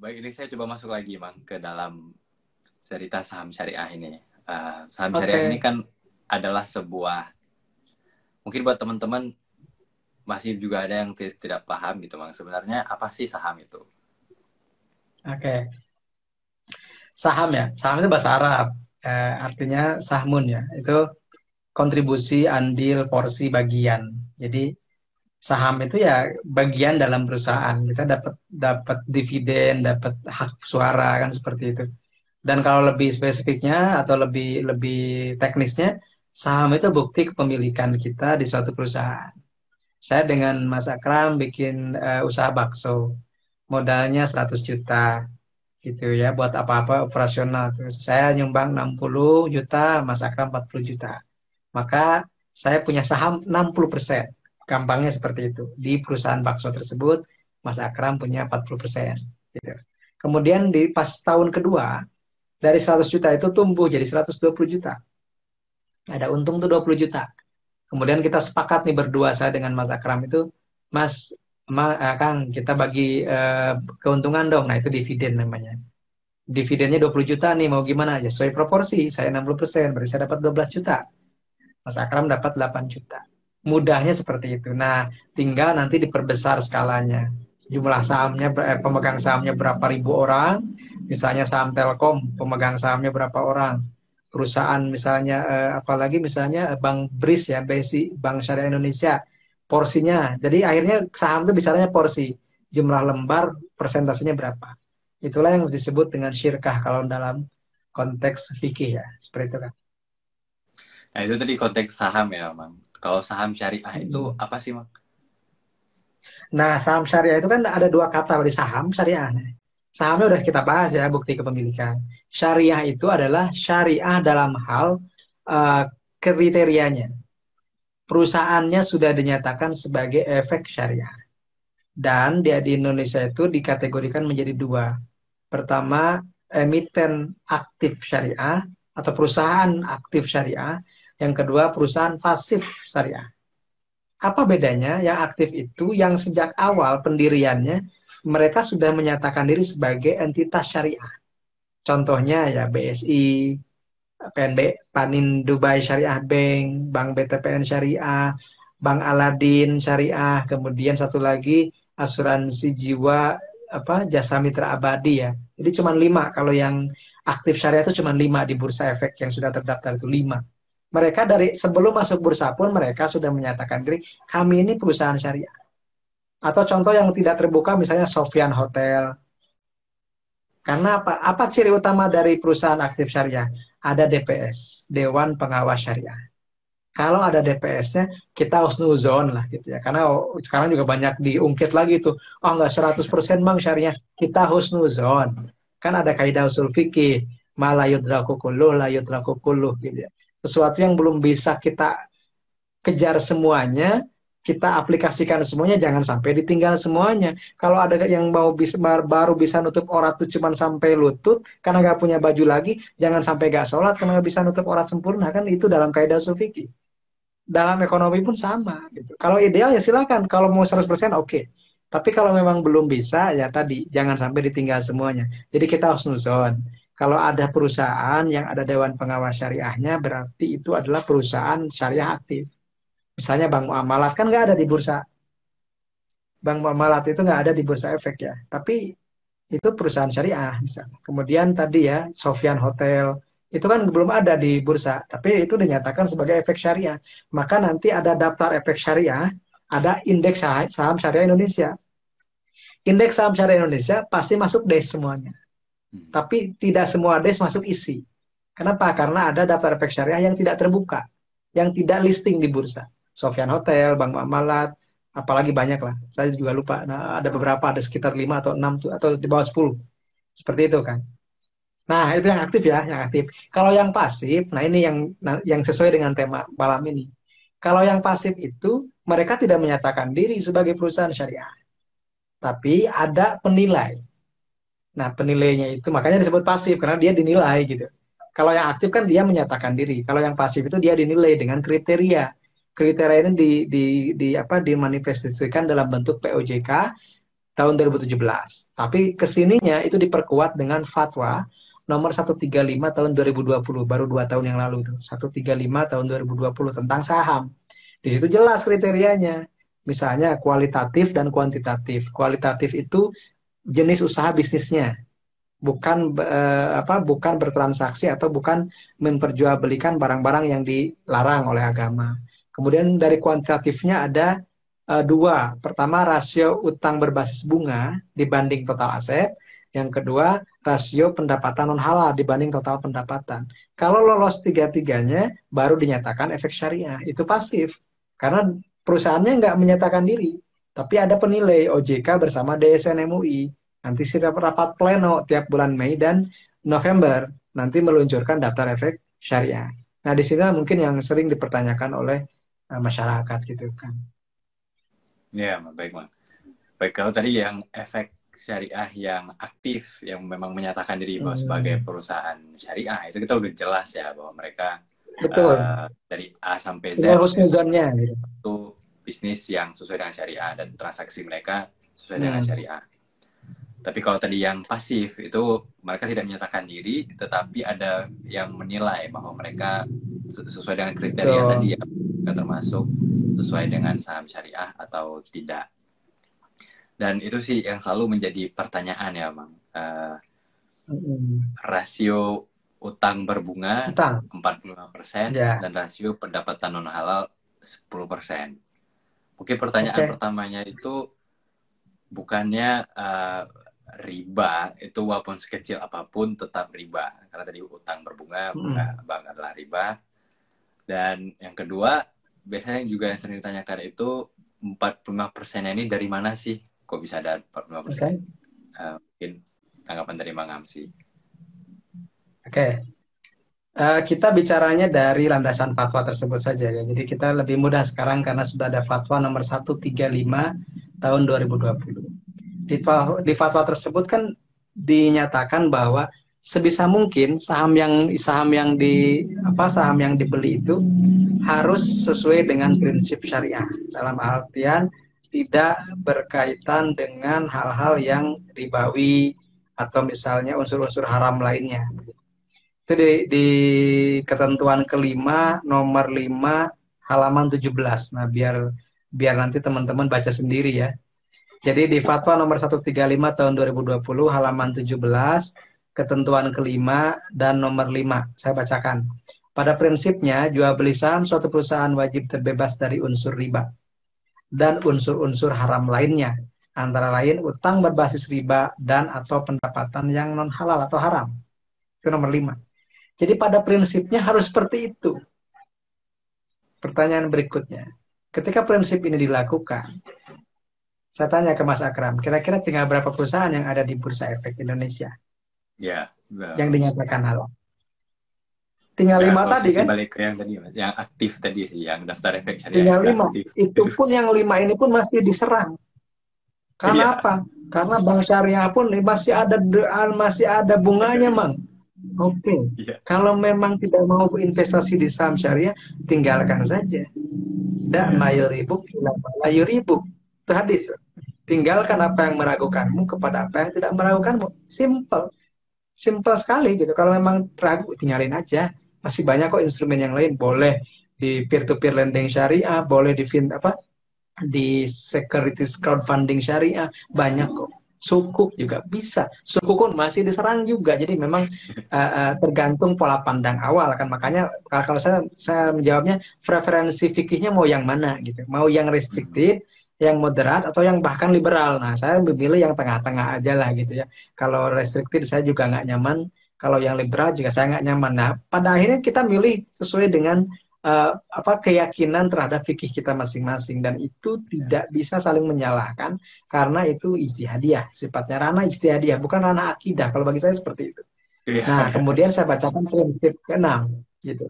Baik, ini saya coba masuk lagi, Mang, ke dalam cerita saham syariah ini. Saham syariah ini Oke, kan adalah sebuah, mungkin buat teman-teman masih juga ada yang tidak paham gitu, Mang. Sebenarnya apa sih saham itu? oke. Saham ya, saham itu bahasa Arab. Artinya sahmun ya. Itu kontribusi, andil, porsi, bagian. Jadi saham itu ya bagian dalam perusahaan. Kita dapat dapat dividen, dapat hak suara kan seperti itu. Dan kalau lebih spesifiknya atau lebih lebih teknisnya, saham itu bukti kepemilikan kita di suatu perusahaan. Saya dengan Mas Akram bikin usaha bakso. Modalnya 100 juta gitu ya buat apa-apa operasional. Terus saya nyumbang 60 juta, Mas Akram 40 juta. Maka saya punya saham 60%. Gampangnya seperti itu. Di perusahaan bakso tersebut, Mas Akram punya 40%. Gitu. Kemudian di pas tahun kedua, dari 100 juta itu tumbuh jadi 120 juta. Ada untung tuh 20 juta. Kemudian kita sepakat nih berdua, saya dengan Mas Akram itu, Mas, Kang, kita bagi keuntungan dong. Nah, itu dividen namanya. Dividennya 20 juta nih, mau gimana? Ya sesuai proporsi, saya 60%, berarti saya dapat 12 juta. Mas Akram dapat 8 juta. Mudahnya seperti itu. Nah, tinggal nanti diperbesar skalanya. Jumlah sahamnya, pemegang sahamnya berapa ribu orang, misalnya saham Telkom, pemegang sahamnya berapa orang. Perusahaan misalnya, apalagi misalnya Bank BRIS ya, BSI, Bank Syariah Indonesia, porsinya. Jadi akhirnya saham itu bicaranya porsi, jumlah lembar, persentasenya berapa. Itulah yang disebut dengan syirkah kalau dalam konteks fikih ya, seperti itu kan. Nah, itu tadi konteks saham ya, Mang. Kalau saham syariah itu Mm-mm. apa sih, Mang? Nah, saham syariah itu kan ada dua kata di saham syariah. Sahamnya udah kita bahas ya, bukti kepemilikan. Syariah itu adalah syariah dalam hal eh, kriterianya. Perusahaannya sudah dinyatakan sebagai efek syariah. Dan di Indonesia itu dikategorikan menjadi dua. Pertama, emiten aktif syariah atau perusahaan aktif syariah. Yang kedua, perusahaan pasif syariah. Apa bedanya? Yang aktif itu yang sejak awal pendiriannya mereka sudah menyatakan diri sebagai entitas syariah. Contohnya ya BSI, PNB, Panin Dubai Syariah Bank, Bank BTPN Syariah, Bank Aladin Syariah, kemudian satu lagi asuransi jiwa apa Jasa Mitra Abadi ya. Jadi cuma lima kalau yang aktif syariah itu cuma lima di Bursa Efek yang sudah terdaftar itu lima. Mereka dari sebelum masuk bursa pun mereka sudah menyatakan diri kami ini perusahaan syariah. Atau contoh yang tidak terbuka misalnya Sofyan Hotel. Karena apa? Apa ciri utama dari perusahaan aktif syariah? Ada DPS, Dewan Pengawas Syariah. Kalau ada DPS-nya, kita husnuzon lah gitu ya. Karena sekarang juga banyak diungkit lagi tuh. Oh nggak 100% bang syariah. Kita husnuzon. Kan ada kaidah usul fikih. Ma la yudraku kulluh, la yudraku kulluh gitu ya. Sesuatu yang belum bisa kita kejar semuanya, kita aplikasikan semuanya, jangan sampai ditinggal semuanya. Kalau ada yang mau bisa, baru bisa nutup aurat tuh cuman sampai lutut, karena nggak punya baju lagi, jangan sampai nggak sholat karena nggak bisa nutup aurat sempurna, kan itu dalam kaidah usul fikih. Dalam ekonomi pun sama. Gitu. Kalau ideal ya silakan, kalau mau 100% oke. Tapi kalau memang belum bisa, ya tadi, jangan sampai ditinggal semuanya. Jadi kita harus nuzon. Kalau ada perusahaan yang ada Dewan Pengawas Syariahnya, berarti itu adalah perusahaan syariah aktif. Misalnya Bank Muamalat kan nggak ada di bursa. Bank Muamalat itu nggak ada di bursa efek ya. Tapi itu perusahaan syariah misalnya. Kemudian tadi ya Sofyan Hotel itu kan belum ada di bursa, tapi itu dinyatakan sebagai efek syariah. Maka nanti ada daftar efek syariah, ada indeks saham syariah Indonesia. Indeks saham syariah Indonesia pasti masuk DES semuanya. Hmm. Tapi tidak semua DES masuk isi. Kenapa? Karena ada daftar efek syariah yang tidak terbuka, yang tidak listing di bursa. Sofyan Hotel, Bank Muamalat, apalagi banyak lah. Saya juga lupa. Nah, ada beberapa, ada sekitar 5 atau 6 atau di bawah 10. Seperti itu kan. Nah, itu yang aktif ya, yang aktif. Kalau yang pasif, nah ini yang sesuai dengan tema malam ini. Kalau yang pasif itu mereka tidak menyatakan diri sebagai perusahaan syariah, tapi ada penilai. Nah, penilainya itu makanya disebut pasif karena dia dinilai gitu. Kalau yang aktif kan dia menyatakan diri. Kalau yang pasif itu dia dinilai dengan kriteria. Kriteria ini di apa dimanifestasikan dalam bentuk POJK tahun 2017. Tapi kesininya itu diperkuat dengan fatwa nomor 135 tahun 2020, baru 2 tahun yang lalu itu. 135 tahun 2020 tentang saham. Di situ jelas kriterianya. Misalnya kualitatif dan kuantitatif. Kualitatif itu jenis usaha bisnisnya, bukan bukan bertransaksi atau bukan memperjualbelikan barang-barang yang dilarang oleh agama. Kemudian dari kuantitatifnya ada dua. Pertama, rasio utang berbasis bunga dibanding total aset. Yang kedua, rasio pendapatan non halal dibanding total pendapatan. Kalau lolos tiga-tiganya, baru dinyatakan efek syariah. Itu pasif. Karena perusahaannya nggak menyatakan diri. Tapi ada penilai OJK bersama DSN MUI. Nanti sidang rapat pleno tiap bulan Mei dan November. Nanti meluncurkan daftar efek syariah. Nah, di sini mungkin yang sering dipertanyakan oleh masyarakat gitu kan. Ya, baik, Bang. Baik, kalau tadi yang efek syariah yang aktif, yang memang menyatakan diri bahwa sebagai perusahaan syariah, itu kita udah jelas ya bahwa mereka Betul. dari A sampai Z Tinggal husnuzonnya gitu. itu bisnis yang sesuai dengan syariah dan transaksi mereka sesuai dengan syariah. Tapi kalau tadi yang pasif itu mereka tidak menyatakan diri, tetapi ada yang menilai bahwa mereka sesuai dengan kriteria Betul. tadi ya, termasuk sesuai dengan saham syariah atau tidak. Dan itu sih yang selalu menjadi pertanyaan ya, Bang. Rasio utang berbunga Utang. 45% Ya. dan rasio pendapatan non halal 10%. Mungkin pertanyaan pertamanya itu bukannya riba itu walaupun sekecil apapun tetap riba, karena tadi utang berbunga Bang adalah riba. Dan yang kedua, biasanya juga yang sering ditanyakan itu 45% ini dari mana sih? Kok bisa ada 45%? Mungkin tanggapan dari Bang Amsi. Kita bicaranya dari landasan fatwa tersebut saja ya. Jadi kita lebih mudah sekarang karena sudah ada fatwa nomor 135 tahun 2020. Di fatwa tersebut kan dinyatakan bahwa sebisa mungkin saham yang dibeli itu harus sesuai dengan prinsip syariah, dalam artian tidak berkaitan dengan hal-hal yang ribawi atau misalnya unsur-unsur haram lainnya. Itu di ketentuan kelima nomor 5 halaman 17. Nah, biar nanti teman-teman baca sendiri ya. Jadi di fatwa nomor 135 tahun 2020 halaman 17, ketentuan kelima dan nomor 5. Saya bacakan. Pada prinsipnya, jual beli saham suatu perusahaan wajib terbebas dari unsur riba dan unsur-unsur haram lainnya, antara lain utang berbasis riba dan atau pendapatan yang non halal atau haram. Itu nomor 5. Jadi pada prinsipnya harus seperti itu. Pertanyaan berikutnya, ketika prinsip ini dilakukan, saya tanya ke Mas Akram, kira-kira tinggal berapa perusahaan yang ada di Bursa Efek Indonesia yang dinyatakan halal? Tinggal 5 tadi kan? Balik ke yang tadi, yang aktif tadi sih, yang daftar efek syariah. Tinggal 5. Itu pun yang 5 ini pun masih diserang. Karena apa? Karena bank syariah pun masih ada bunganya, Mang. Oke. Kalau memang tidak mau investasi di saham syariah, tinggalkan saja. Da mayuribuk ila mayuribuk. Itu hadis. Tinggalkan apa yang meragukanmu kepada apa yang tidak meragukanmu. Simple. Simple sekali gitu. Kalau memang ragu, tinggalin aja. Masih banyak kok instrumen yang lain. Boleh di peer-to-peer lending syariah, boleh di securities crowdfunding syariah, banyak kok. Sukuk juga bisa. Sukuk pun masih diserang juga. Jadi memang tergantung pola pandang awal kan. Makanya kalau saya menjawabnya, preferensi fikihnya mau yang mana gitu. Mau yang restriktif, yang moderat, atau yang bahkan liberal. Nah, saya memilih yang tengah-tengah aja lah gitu ya. Kalau restriktif saya juga nggak nyaman. Kalau yang liberal juga saya nggak nyaman. Nah, pada akhirnya kita milih sesuai dengan keyakinan terhadap fikih kita masing-masing, dan itu tidak bisa saling menyalahkan karena itu ijtihadiyah, sifatnya ranah ijtihadiyah, bukan ranah akidah. Kalau bagi saya seperti itu. Nah, kemudian saya bacakan prinsip ke-6 gitu.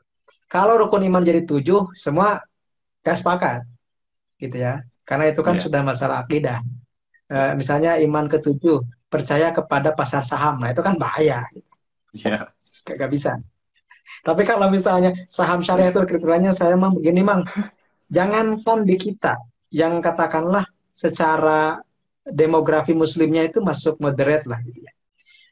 Kalau rukun iman jadi 7, semua gak sepakat gitu ya, karena itu kan sudah masalah akidah. Misalnya iman ke-7 percaya kepada pasar saham, nah itu kan bahaya gitu. Gak bisa. Tapi kalau misalnya saham syariah itu kriterianya, saya memang begini, Mang. Jangankan di kita, yang katakanlah secara demografi muslimnya itu masuk moderate lah gitu ya.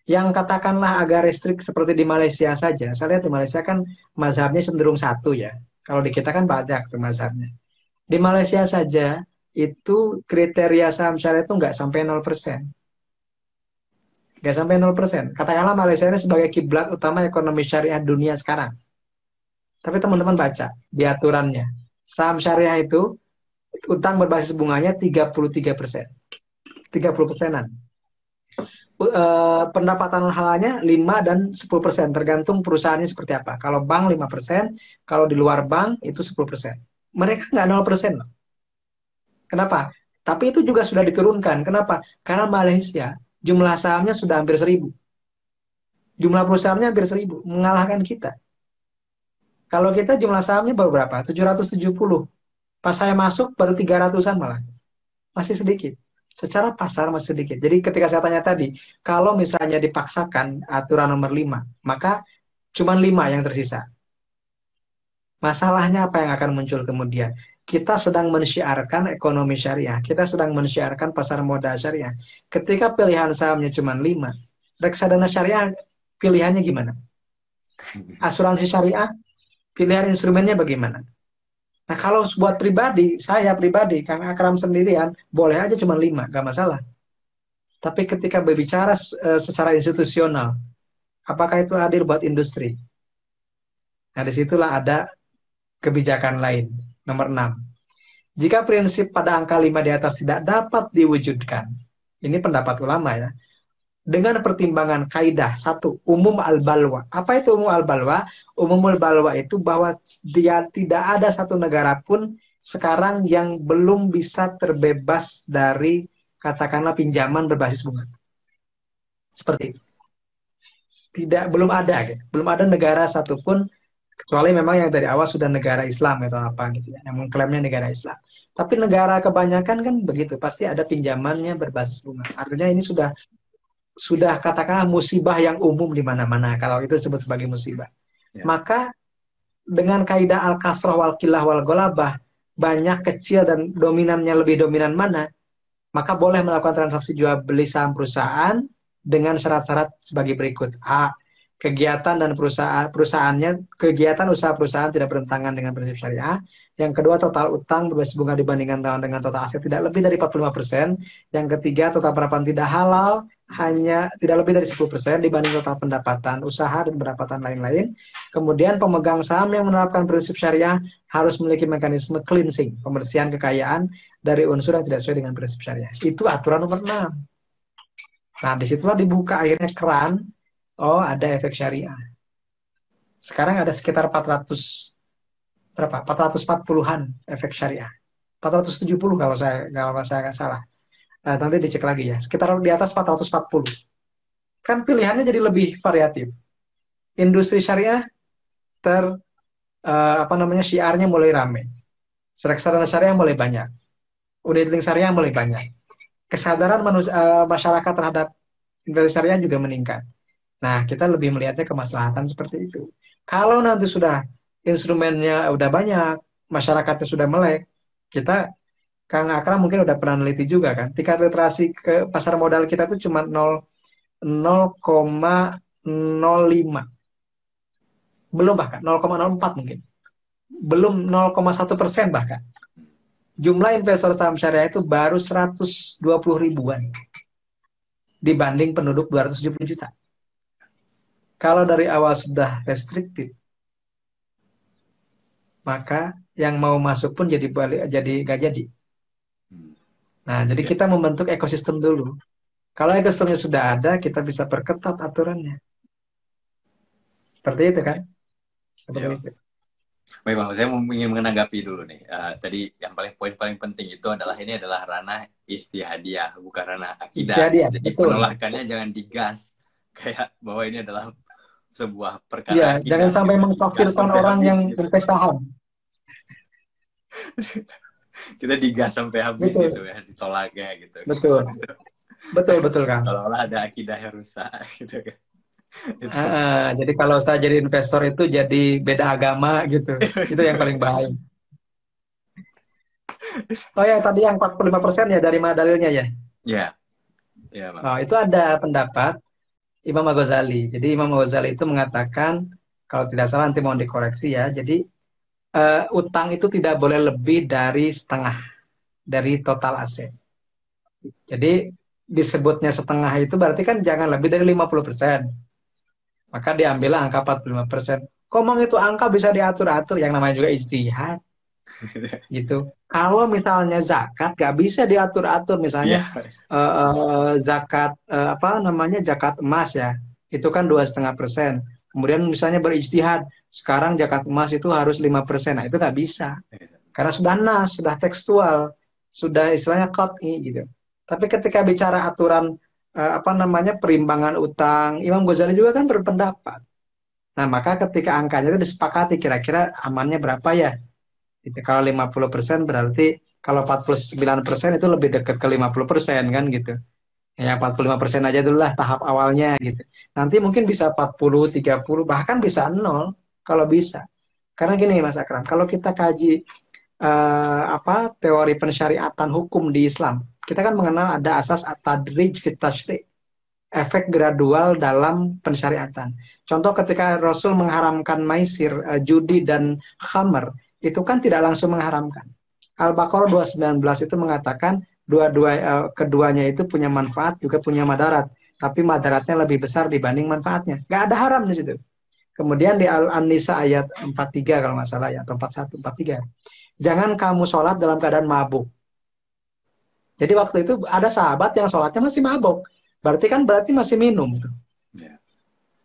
Yang katakanlah agak restrik seperti di Malaysia saja. Saya lihat di Malaysia kan mazhabnya cenderung satu ya. Kalau di kita kan banyak tuh mazhabnya. Di Malaysia saja itu kriteria saham syariah itu nggak sampai 0%. Nggak sampai 0%. Katakanlah Malaysia ini sebagai kiblat utama ekonomi syariah dunia sekarang. Tapi teman-teman baca di aturannya. Saham syariah itu utang berbasis bunganya 33%. 30%-an. Pendapatan halalnya 5 dan 10%, tergantung perusahaannya seperti apa. Kalau bank 5%, kalau di luar bank itu 10%. Mereka nggak 0% loh. Kenapa? Tapi itu juga sudah diturunkan. Kenapa? Karena Malaysia jumlah sahamnya sudah hampir 1.000. Jumlah perusahaannya hampir 1.000, mengalahkan kita. Kalau kita jumlah sahamnya baru berapa? 770. Pas saya masuk baru 300-an malah. Masih sedikit. Secara pasar masih sedikit. Jadi ketika saya tanya tadi, kalau misalnya dipaksakan aturan nomor 5, maka cuma 5 yang tersisa. Masalahnya apa yang akan muncul kemudian? Kita sedang mensyiarkan ekonomi syariah. Kita sedang mensyiarkan pasar modal syariah. Ketika pilihan sahamnya cuma 5, reksadana syariah pilihannya gimana? Asuransi syariah, pilihan instrumennya bagaimana? Nah kalau buat pribadi, saya pribadi, Kang Akram sendirian, boleh aja cuma 5, gak masalah. Tapi ketika berbicara secara institusional, apakah itu adil buat industri? Nah disitulah ada kebijakan lain. Nomor 6. Jika prinsip pada angka 5 di atas tidak dapat diwujudkan, ini pendapat ulama ya, dengan pertimbangan kaidah. 1. Umum al-balwa. Apa itu umum al-balwa? Umum al-balwa itu bahwa dia tidak ada satu negara pun sekarang yang belum bisa terbebas dari katakanlah pinjaman berbasis bunga. Seperti itu. Belum ada, gitu. Belum ada negara satupun, kecuali memang yang dari awal sudah negara Islam atau apa gitu ya, yang mengklaimnya negara Islam. Tapi negara kebanyakan kan begitu, pasti ada pinjamannya berbasis bunga. Artinya ini sudah katakanlah musibah yang umum di mana-mana kalau itu disebut sebagai musibah. Ya. Maka dengan kaidah al-kasrah wal qillah wal ghalabah, banyak kecil dan dominannya lebih dominan mana, maka boleh melakukan transaksi jual beli saham perusahaan dengan syarat-syarat sebagai berikut. A. Kegiatan dan kegiatan usaha perusahaan tidak bertentangan dengan prinsip syariah. Yang kedua, total utang berbasis bunga dibandingkan dengan total aset tidak lebih dari 45%. Yang ketiga, total pendapatan tidak halal hanya tidak lebih dari 10% dibanding total pendapatan usaha dan pendapatan lain-lain. Kemudian pemegang saham yang menerapkan prinsip syariah harus memiliki mekanisme cleansing, pembersihan kekayaan dari unsur yang tidak sesuai dengan prinsip syariah. Itu aturan nomor 6. Nah, disitulah dibuka akhirnya keran. Oh, ada efek syariah. Sekarang ada sekitar 440-an efek syariah. 470 kalau saya nggak salah. Nanti dicek lagi ya. Sekitar di atas 440. Kan pilihannya jadi lebih variatif. Industri syariah syiarnya mulai rame. Reksadana syariah mulai banyak. Unit link syariah mulai banyak. Kesadaran masyarakat terhadap investasi syariah juga meningkat. Nah, kita lebih melihatnya kemaslahatan seperti itu. Kalau nanti sudah instrumennya udah banyak, masyarakatnya sudah melek, Kang Akram mungkin udah pernah neliti juga kan, tingkat literasi ke pasar modal kita itu cuma 0,05. Belum bahkan, 0,04 mungkin. Belum 0,1% bahkan. Jumlah investor saham syariah itu baru 120 ribuan dibanding penduduk 270 juta. Kalau dari awal sudah restricted, maka yang mau masuk pun jadi gak jadi. Nah, jadi kita membentuk ekosistem dulu. Kalau ekosistemnya sudah ada, kita bisa perketat aturannya. Seperti itu kan? Seperti itu. Baik Bang, saya ingin menanggapi dulu nih. Tadi yang poin paling penting itu adalah ini adalah ranah istihadiah, bukan ranah akidah. Jadi betul. Penolakannya jangan digas kayak bahwa ini adalah sebuah perkara. Iya, jangan sampai mengkafirkan orang yang investasi saham. Kita digas sampai habis gitu ya, ditolaknya gitu. Betul kan. Kalau ada akidah yang rusak gitu kan. Jadi kalau saya jadi investor itu jadi beda agama gitu. Itu yang paling bahaya. Oh ya, tadi yang 45% ya dari mana dalilnya ya? Ya, ya bang. Oh, itu ada pendapat Imam Al-Ghazali. Jadi Imam Al-Ghazali itu mengatakan, kalau tidak salah nanti mau dikoreksi ya, jadi utang itu tidak boleh lebih dari setengah dari total aset. Jadi disebutnya setengah itu berarti kan jangan lebih dari 50%. Maka diambillah angka 45%. Komong itu angka bisa diatur-atur, yang namanya juga ijtihad gitu. Kalau misalnya zakat gak bisa diatur-atur, misalnya Iya. zakat apa namanya zakat emas ya, itu kan 2,5%. Kemudian misalnya berijtihad, sekarang zakat emas itu harus 5%. Nah itu nggak bisa, karena sudah nas, sudah tekstual, sudah istilahnya qat'i gitu. Tapi ketika bicara aturan apa namanya perimbangan utang, Imam Ghazali juga kan berpendapat. Nah, maka ketika angkanya itu disepakati kira-kira amannya berapa ya? Itu kalau 50% berarti kalau 49% itu lebih dekat ke 50% kan gitu. Ya 45% aja dulu lah tahap awalnya gitu. Nanti mungkin bisa 40, 30, bahkan bisa nol kalau bisa. Karena gini Mas Akram, kalau kita kaji apa teori pensyariatan hukum di Islam, kita kan mengenal ada asas at-tadrij fit tasyri', efek gradual dalam pensyariatan. Contoh ketika Rasul mengharamkan maisir, judi dan khamr, itu kan tidak langsung mengharamkan. Al-Baqarah 219 itu mengatakan keduanya itu punya manfaat juga punya madarat, tapi madaratnya lebih besar dibanding manfaatnya. Gak ada haram di situ. Kemudian di Al-Nisa ayat 43 kalau nggak salah ya, atau 41, 43. Jangan kamu sholat dalam keadaan mabuk. Jadi waktu itu ada sahabat yang sholatnya masih mabuk. Berarti masih minum. Ya.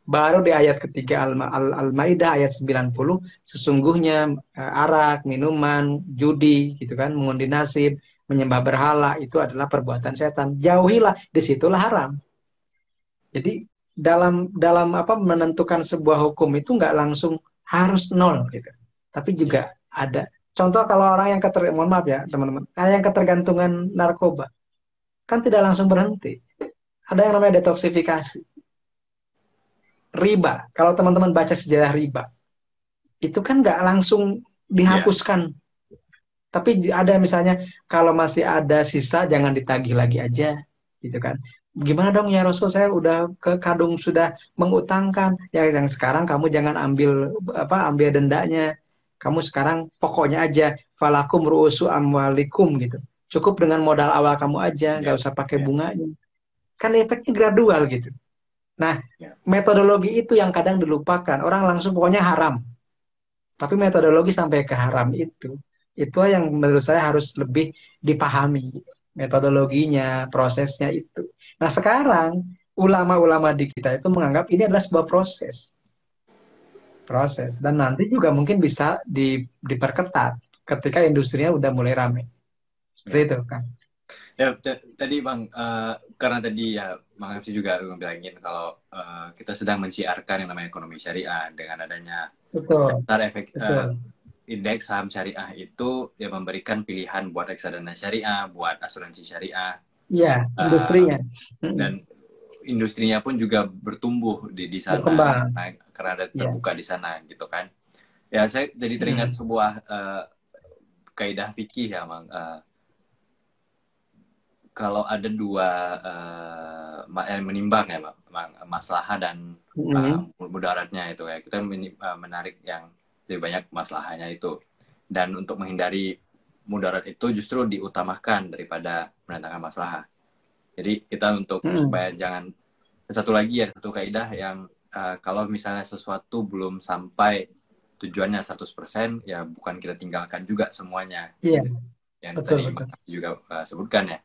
Baru di ayat ketiga Al-Maidah ayat 90, sesungguhnya arak, minuman, judi gitu kan, mengundi nasib, menyembah berhala itu adalah perbuatan setan. Jauhilah, disitulah haram. Jadi dalam dalam apa menentukan sebuah hukum itu nggak langsung harus nol gitu. Tapi Ya. juga ada contoh kalau orang yang mohon maaf ya teman-teman, ada yang ketergantungan narkoba kan tidak langsung berhenti. Ada yang namanya detoksifikasi. Riba, kalau teman-teman baca sejarah riba, itu kan nggak langsung Ya. dihapuskan. Tapi ada misalnya kalau masih ada sisa jangan ditagih lagi aja, gitu kan. Gimana dong ya Rasul, saya udah ke kadung sudah mengutangkan. Ya yang sekarang kamu jangan ambil dendanya. Kamu sekarang pokoknya aja falakum ru'usu amwalikum gitu. Cukup dengan modal awal kamu aja, nggak Ya. usah pakai Ya. bunganya. Kan efeknya gradual gitu. Nah, Ya. metodologi itu yang kadang dilupakan. Orang langsung pokoknya haram. Tapi metodologi sampai ke haram itu yang menurut saya harus lebih dipahami. Metodologinya, prosesnya itu. Nah sekarang, ulama-ulama di kita itu menganggap ini adalah sebuah proses. Proses. Dan nanti juga mungkin bisa diperketat ketika industrinya udah mulai rame. Seperti Ya. itu kan. Ya, tadi Bang, karena tadi ya Bang MC juga bilangin kalau kita sedang menciarkan yang namanya ekonomi syariah dengan adanya Betul, daftar efek betul. indeks saham syariah itu ya memberikan pilihan buat reksadana syariah, buat asuransi syariah, Iya, uh, industrinya. dan industrinya pun juga bertumbuh di sana Berkembang. karena ada Iya. terbuka di sana gitu kan. Ya saya jadi teringat Mm. sebuah kaidah fikih ya Bang. Kalau ada dua menimbang ya Bang, maslahah dan Mm. mudaratnya itu ya kita menarik yang lebih banyak maslahahnya itu, dan untuk menghindari mudarat itu justru diutamakan daripada mendatangkan maslahah. Jadi kita untuk Mm. supaya jangan, satu lagi ya satu kaidah yang kalau misalnya sesuatu belum sampai tujuannya 100% ya bukan kita tinggalkan juga semuanya, Iya, yang betul, tadi betul. Bang juga sebutkan ya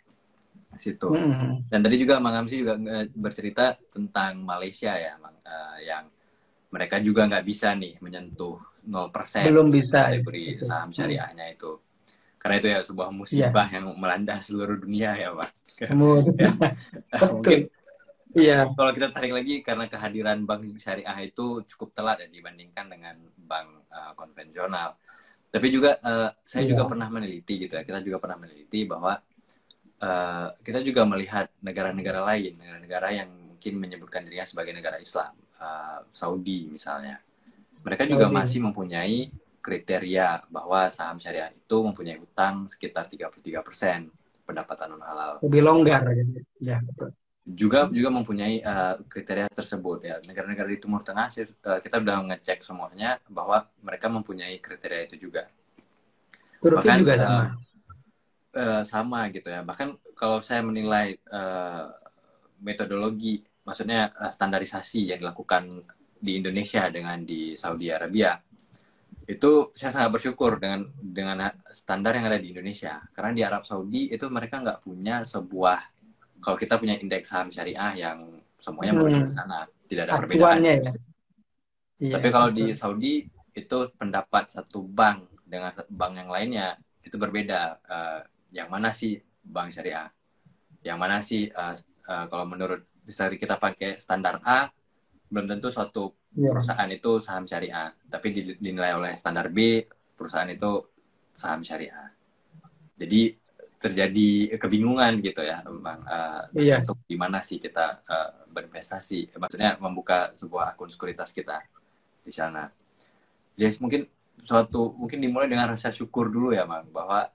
situ. Mm. Dan tadi juga Mang Amsi juga bercerita tentang Malaysia ya, yang mereka juga nggak bisa nih menyentuh 0% Belum bisa itu. kategori Betul. saham Mm. syariahnya itu. Karena itu ya sebuah Iya, musibah yang melanda seluruh dunia ya, Pak. Ya, kemudian betul. mungkin Iya, kalau kita tarik lagi karena kehadiran bank syariah itu cukup telat ya dibandingkan dengan bank konvensional. Tapi juga saya juga iya. pernah meneliti gitu ya, kita juga pernah meneliti bahwa kita juga melihat negara-negara lain, negara-negara yang mungkin menyebutkan dirinya sebagai negara Islam, Saudi misalnya. Mereka juga Saudi. masih mempunyai kriteria bahwa saham syariah itu mempunyai hutang sekitar 33%. pendapatan non halal. Lebih longgar gitu. Ya, betul. Juga mempunyai kriteria tersebut ya. Negara-negara di Timur Tengah kita udah ngecek semuanya bahwa mereka mempunyai kriteria itu juga. Turki Bahkan juga sama. sama gitu ya. Bahkan kalau saya menilai metodologi, maksudnya standarisasi yang dilakukan di Indonesia dengan di Saudi Arabia, itu saya sangat bersyukur dengan standar yang ada di Indonesia. Karena di Arab Saudi itu mereka nggak punya sebuah, kalau kita punya indeks saham syariah yang semuanya merujuk ke sana, tidak ada perbedaan. Acuannya ya. Iya, Tapi kalau di betul. Saudi itu pendapat satu bank dengan bank yang lainnya itu berbeda. Yang mana sih bank syariah? Yang mana sih kalau menurut misalnya kita pakai standar A, belum tentu suatu Iya. perusahaan itu saham syariah, tapi dinilai oleh standar B, perusahaan itu saham syariah. Jadi terjadi kebingungan gitu ya, Bang, Iya. untuk di mana sih kita berinvestasi, maksudnya membuka sebuah akun sekuritas kita di sana. Jadi mungkin dimulai dengan rasa syukur dulu ya, Bang, bahwa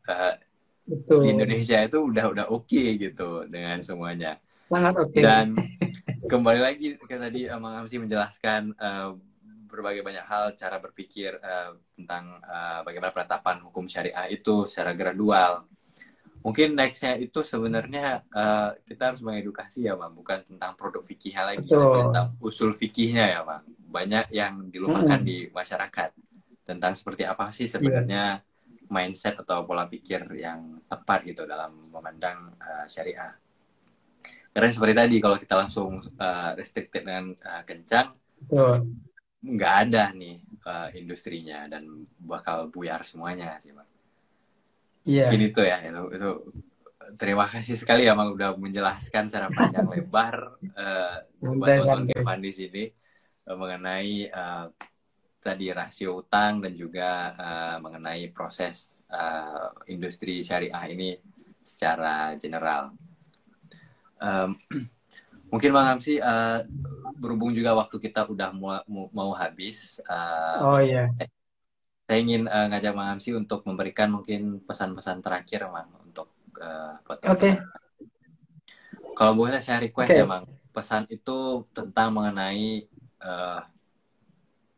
Betul. di Indonesia itu udah oke gitu dengan semuanya. Sangat oke. Dan kembali lagi ke tadi Mang Hamsi menjelaskan berbagai banyak hal, cara berpikir tentang bagaimana penetapan hukum syariah itu secara gradual. Mungkin nextnya itu sebenarnya kita harus mengedukasi ya, Bang, bukan tentang produk fikihnya lagi, tapi Betul. tentang usul fikihnya ya, Bang. Banyak yang dilupakan di masyarakat tentang seperti apa sih Iya. sebenarnya mindset atau pola pikir yang tepat gitu dalam memandang syariah. Karena seperti tadi, kalau kita langsung restricted dengan kencang, Betul. nggak ada nih industrinya dan bakal buyar semuanya sih, Bang. Iya. Mungkin itu ya, itu terima kasih sekali ya, Bang, udah menjelaskan secara panjang lebar buat teman-teman Santai-santai. Kevin di sini mengenai tadi rasio utang dan juga mengenai proses industri syariah ini secara general. Mungkin Bang Hamsi, berhubung juga waktu kita udah mau habis, Oh iya. saya ingin ngajak Bang Hamsi untuk memberikan mungkin pesan-pesan terakhir, Bang, untuk buat teman-teman. Kalau boleh saya request ya, Bang, pesan itu tentang mengenai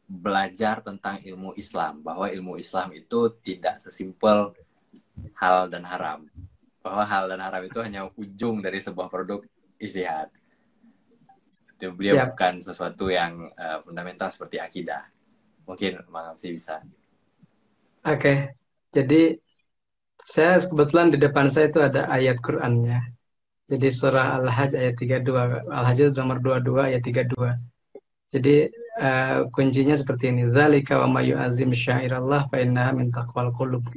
belajar tentang ilmu Islam, bahwa ilmu Islam itu tidak sesimpel halal dan haram, bahwa halal dan haram itu hanya ujung dari sebuah produk ijtihad. Dia bukan sesuatu yang fundamental seperti akidah. Mungkin Bang Hamsi bisa. Oke. Jadi saya kebetulan di depan saya itu ada ayat Qur'annya. Jadi surah Al-Hajj ayat 32. Al-Hajj nomor 22 ayat 32. Jadi kuncinya seperti ini. Zalika wa may yu'azzim syairallah fa innaha min taqwal qulub.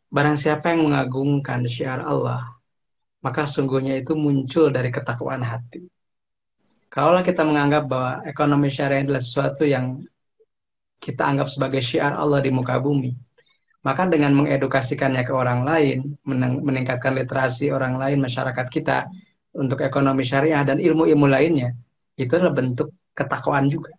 Barang siapa yang mengagungkan syiar Allah, maka sungguhnya itu muncul dari ketakwaan hati. Kalau kita menganggap bahwa ekonomi syariah adalah sesuatu yang kita anggap sebagai syiar Allah di muka bumi, maka dengan mengedukasikannya ke orang lain, meningkatkan literasi orang lain, masyarakat kita, untuk ekonomi syariah dan ilmu-ilmu lainnya, itu adalah bentuk ketakwaan juga.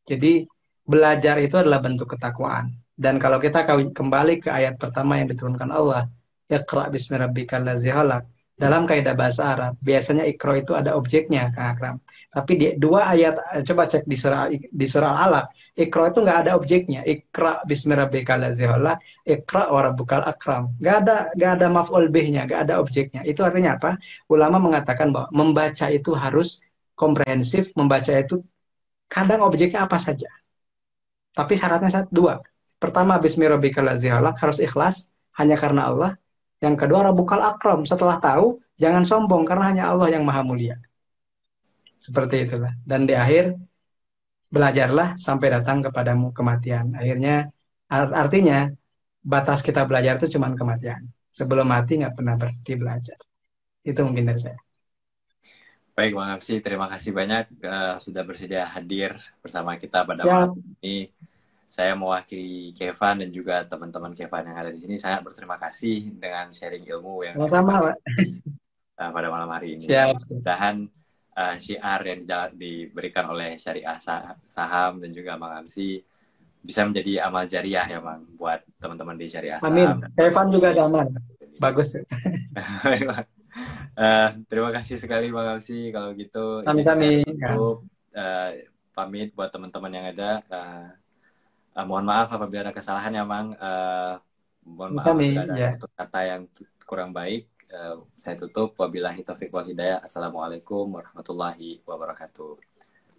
Jadi belajar itu adalah bentuk ketakwaan. Dan kalau kita kembali ke ayat pertama yang diturunkan Allah, Iqra bismi rabbikal ladzi khalaq. Dalam kaidah bahasa Arab, biasanya Iqra itu ada objeknya, Kang Akram. Tapi di dua ayat, coba cek di surah Al-Alaq, Iqra itu nggak ada objeknya. Iqra bismi rabbikal ladzi khalaq, Iqra wa rabbukal akram. Nggak ada maf'ul bih-nya, nggak ada objeknya. Itu artinya apa? Ulama mengatakan bahwa membaca itu harus komprehensif, membaca itu kadang objeknya apa saja. Tapi syaratnya dua. Pertama, bismi rabbikal ladzi khalaq, harus ikhlas hanya karena Allah. Yang kedua, rabbukal akram, setelah tahu jangan sombong karena hanya Allah yang maha mulia. Seperti itulah. Dan di akhir belajarlah sampai datang kepadamu kematian. Akhirnya artinya batas kita belajar itu cuma kematian. Sebelum mati nggak pernah berhenti belajar. Itu mungkin dari saya. Baik, Bang Hamsi, terima kasih banyak sudah bersedia hadir bersama kita pada malam ini. Saya mewakili Kevin dan juga teman-teman Kevin yang ada di sini sangat berterima kasih dengan sharing ilmu yang pada malam hari ini. Mudah-mudahan syiar yang diberikan oleh Syariah Saham dan juga Bang Hamsi bisa menjadi amal jariah ya, Bang, buat teman-teman di Syariah Saham. Amin. Kevin juga aman. Bagus. Terima kasih sekali Bang Amsi. Kalau gitu, izin saya Sami-sami. Ya. tutup. Pamit buat teman-teman yang ada. Mohon maaf apabila ada kesalahan ya, Mang. Mohon maaf Sami, apabila ada ya. tutur kata yang kurang baik. Saya tutup. Wabillahi taufiq wal hidayah. Assalamualaikum warahmatullahi wabarakatuh.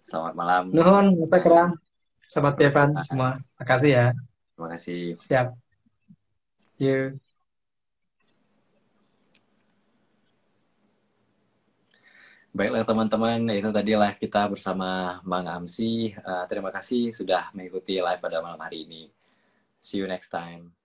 Selamat malam Nuhun, semuanya. Sakra, Sobat Evan semua. Makasih ya. Terima kasih. Siap. Yuk. Baiklah teman-teman, itu tadi live kita bersama Mang Amsi. Terima kasih sudah mengikuti live pada malam hari ini. See you next time.